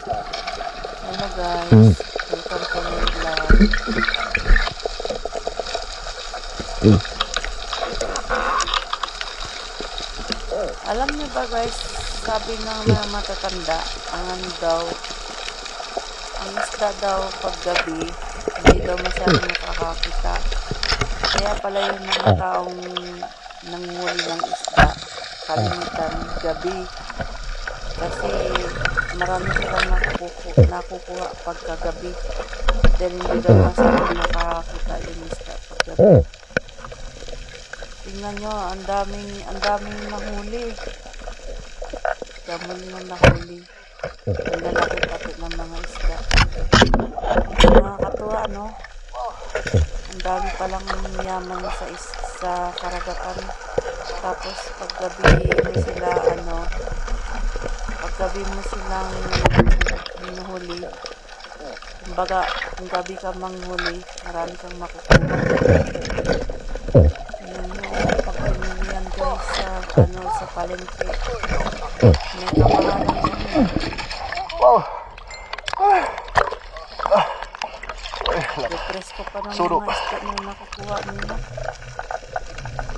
Hello guys, welcome to my vlog. Alam niyo ba guys, sabi ng mga matatanda, ang isda daw paggabi, hindi daw masyadong nakakakita. Kaya pala yung mga taong nanghuli ng isda, kalimitan gabi. Kasi marami silang nakukuha pagkagabi. Dahil hindi daw masyadong nakakakita yung isda paggabi. Tingnan nyo, ang daming nahuli. Dami nang nahuli. Ang lalaki pati ng mga isda. Nakakatuwa, no? Ang dami palang yaman sa karagatan. Tapos paggabi mo silang hinuhuli. Kumbaga, kung gabi ka manghuli, marami kang makukuha. Pagpinilihan guys sa palengke. May kamahalan yun. Wow! Depress ko pa ng mga isda na nakukuha nila.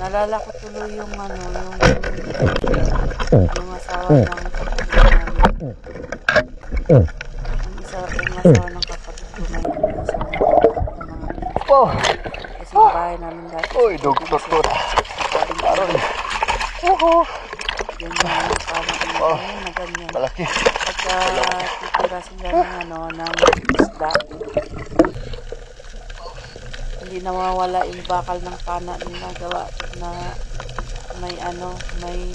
Nalala ko tuloy yung asawa ng kapatid namin. Yung asawa ng kapatid ko na Wow! kasi bahay namin dati. Uy, dugtot. Aron. Yung parang na ganyan. Malaki. Pagka titira sila ng isda, hindi nawawala yung bakal ng pana nila gawa na may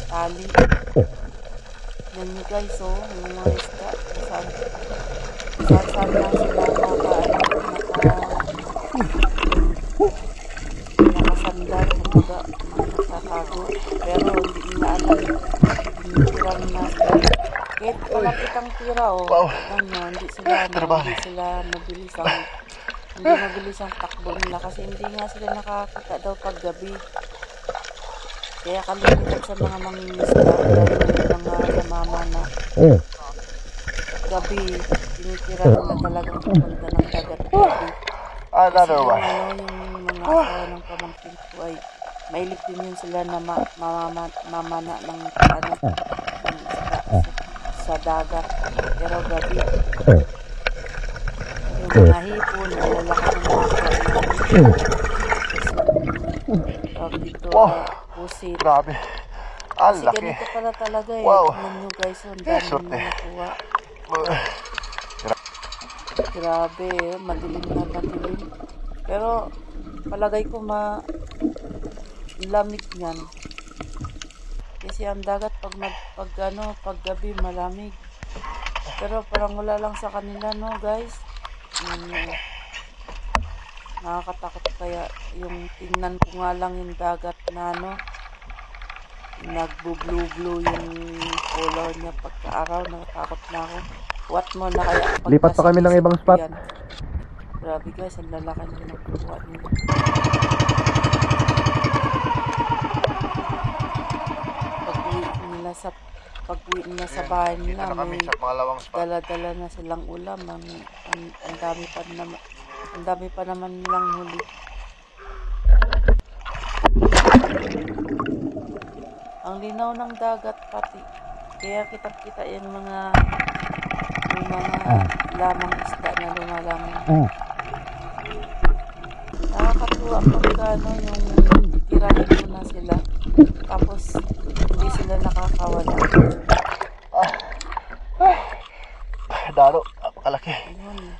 tali. Yan nyo guys, yung mga isda, saan lang sila nakasandal, nakatago, pero hindi nila alam, tinitiran na sila. Kahit palapit ang tira, hindi mabilis ang takbo nila kasi hindi nga sila nakakita daw pag gabi. Kaya kalimitan sa mga mangingisda mga namamana gabi, tinitira nila talagang pupunta ng dagat gabi. Another one. Yung mga asawa ng pamangkin ko ay mailip din yun sila na mamana ng sa dagat, pero gabi. Yung mga hipon, lalaki ng mga dito, pusit. Grabe. Ang Kasi laki. ganito pala talaga eh. Wow. Tignan nyo guys, ang dami na nakuha. Grabe, madilim na madilim. Pero palagay ko lamig niyan. Kasi ang dagat pag gabi malamig. Pero parang wala lang sa kanila, no guys. Nakakatakot kaya yung tingnan ko nga lang yung dagat na nagbo-blue yung color niya pagka-araw. Nakatakot na ako. What mo na kaya Lipat pa kami ng ibang spot. Yan. Grabe guys, ang lalaki nila nakukuha nila. Pag-uwi nila sa bahay nila, may dala-dala na silang ulam. Ang dami pa naman nilang huli. Ang linaw ng dagat pati. Kaya kitang-kita yung mga lamang isda na lumalangon. Nakakatuwa pagka yung titirahin mo na sila. Tapos hindi sila nakakawala. Daro, napakalaki. Ayun.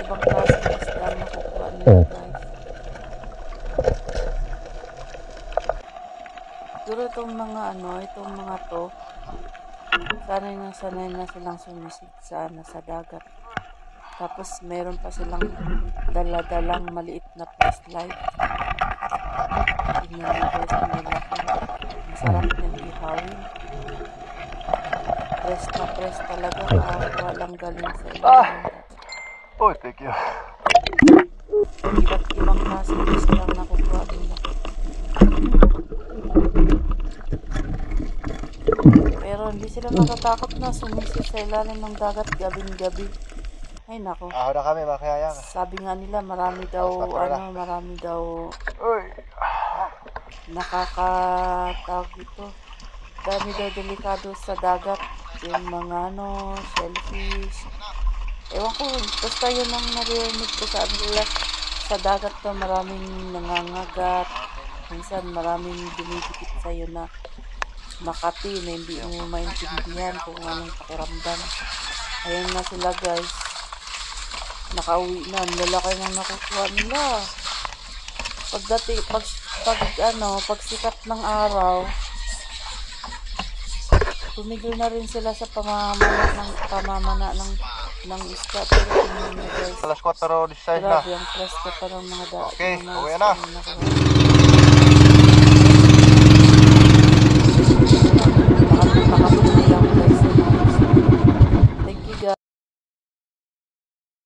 Ibang klase ng isda na nakukuha nila guys. Siguro itong mga to, sanay na silang sumisid sa dagat. Tapos meron pa silang dala-dalang maliit na flashlight. Tingnan nyo guys, malaki. Masarap yung ihawin. Press talaga, walang galing sa ilalim. Oh, thank you. Iba't ibang klase ng isda ang nakukuha nila. Pero hindi sila matatakot na sumisid sa ilalim ng dagat gabing-gabi. Ay nako. Aho na kami mga kayayang. Sabi nga nila marami daw Uy. nakakatawag ito. Dami daw delikado sa dagat. Yung mga shellfish. Ewan ko, basta yun ang narinig ko sa nila. Sa dagat to maraming nangangagat. Minsan maraming dumidikit sa'yo na makati na hindi mo maintindihan kung anong pakiramdam. Ayan na sila guys. Nakauwi na. Ang lalaki nang nakukuha nila. Pag sikat ng araw, tumigil na rin sila sa pamamana ng isda. Pero tingnan nyo guys. Alas 4:16 na. Grabe, ang presko pa ng mga Okay, mga uwi na. isda nakuha.